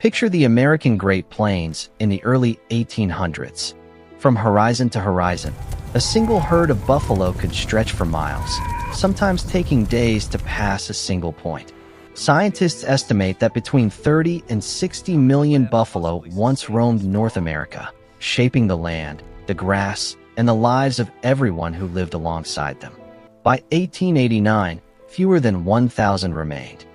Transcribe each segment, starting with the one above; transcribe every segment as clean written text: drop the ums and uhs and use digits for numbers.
Picture the American Great Plains in the early 1800s. From horizon to horizon, a single herd of buffalo could stretch for miles, sometimes taking days to pass a single point. Scientists estimate that between 30 and 60 million buffalo once roamed North America, shaping the land, the grass, and the lives of everyone who lived alongside them. By 1889, fewer than 1,000 remained.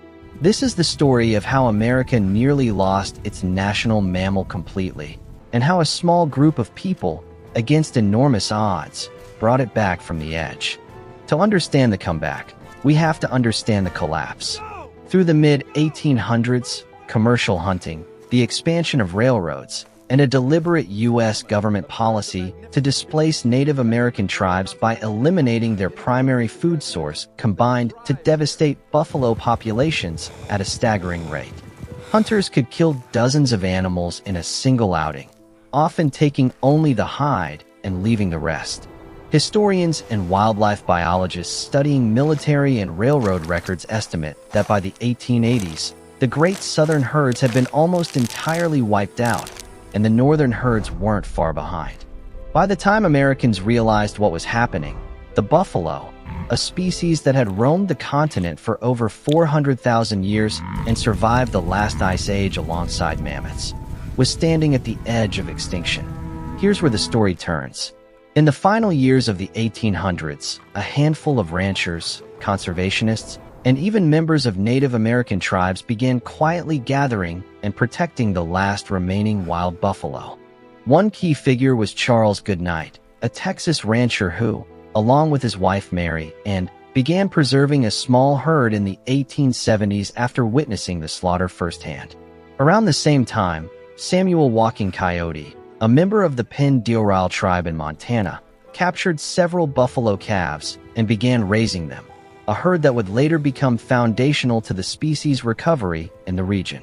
This is the story of how America nearly lost its national mammal completely, and how a small group of people, against enormous odds, brought it back from the edge. To understand the comeback, we have to understand the collapse. Through the mid-1800s, commercial hunting, the expansion of railroads, and a deliberate U.S. government policy to displace Native American tribes by eliminating their primary food source combined to devastate buffalo populations at a staggering rate. Hunters could kill dozens of animals in a single outing, often taking only the hide and leaving the rest. Historians and wildlife biologists studying military and railroad records estimate that by the 1880s, the great southern herds had been almost entirely wiped out, and the northern herds weren't far behind. By the time Americans realized what was happening, the buffalo, a species that had roamed the continent for over 400,000 years and survived the last ice age alongside mammoths, was standing at the edge of extinction. Here's where the story turns. In the final years of the 1800s, a handful of ranchers, conservationists, and even members of Native American tribes began quietly gathering and protecting the last remaining wild buffalo. One key figure was Charles Goodnight, a Texas rancher who, along with his wife Mary, began preserving a small herd in the 1870s after witnessing the slaughter firsthand. Around the same time, Samuel Walking Coyote, a member of the Penn Deorale tribe in Montana, captured several buffalo calves and began raising them, a herd that would later become foundational to the species' recovery in the region.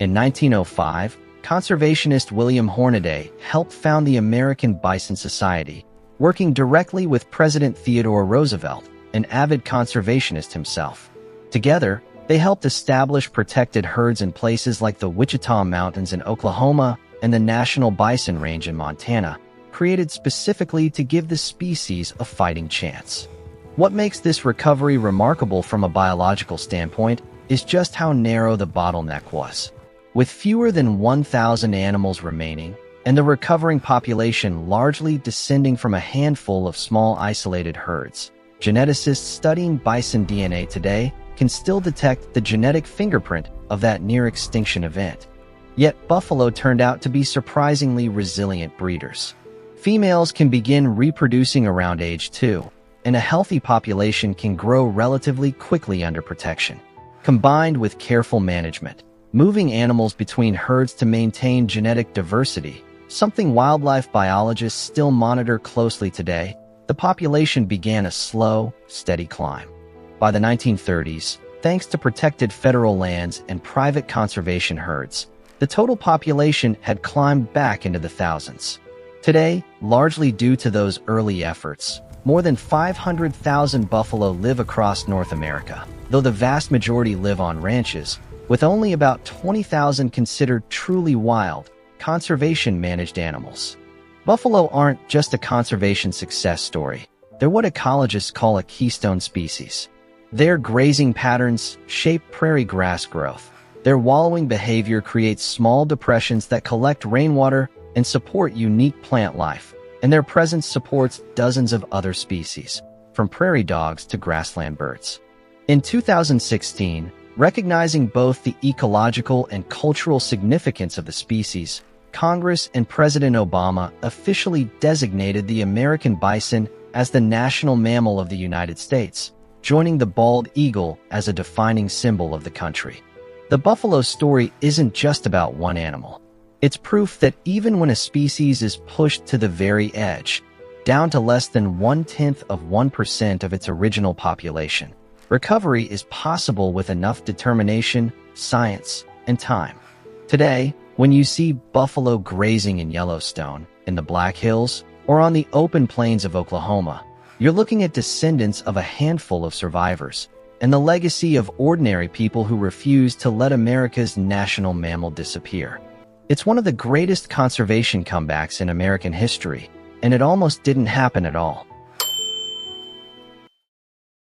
In 1905, conservationist William Hornaday helped found the American Bison Society, working directly with President Theodore Roosevelt, an avid conservationist himself. Together, they helped establish protected herds in places like the Wichita Mountains in Oklahoma and the National Bison Range in Montana, created specifically to give the species a fighting chance. What makes this recovery remarkable from a biological standpoint is just how narrow the bottleneck was. With fewer than 1,000 animals remaining, and the recovering population largely descending from a handful of small isolated herds, geneticists studying bison DNA today can still detect the genetic fingerprint of that near-extinction event. Yet buffalo turned out to be surprisingly resilient breeders. Females can begin reproducing around age 2, and a healthy population can grow relatively quickly under protection. Combined with careful management, moving animals between herds to maintain genetic diversity, something wildlife biologists still monitor closely today, the population began a slow, steady climb. By the 1930s, thanks to protected federal lands and private conservation herds, the total population had climbed back into the thousands. Today, largely due to those early efforts, more than 500,000 buffalo live across North America, though the vast majority live on ranches, with only about 20,000 considered truly wild, conservation-managed animals. Buffalo aren't just a conservation success story. They're what ecologists call a keystone species. Their grazing patterns shape prairie grass growth. Their wallowing behavior creates small depressions that collect rainwater and support unique plant life, and their presence supports dozens of other species, from prairie dogs to grassland birds. In 2016, recognizing both the ecological and cultural significance of the species, Congress and President Obama officially designated the American bison as the national mammal of the United States, joining the bald eagle as a defining symbol of the country. The buffalo story isn't just about one animal. It's proof that even when a species is pushed to the very edge, down to less than 0.1% of its original population, recovery is possible with enough determination, science, and time. Today, when you see buffalo grazing in Yellowstone, in the Black Hills, or on the open plains of Oklahoma, you're looking at descendants of a handful of survivors, and the legacy of ordinary people who refused to let America's national mammal disappear. It's one of the greatest conservation comebacks in American history, and it almost didn't happen at all.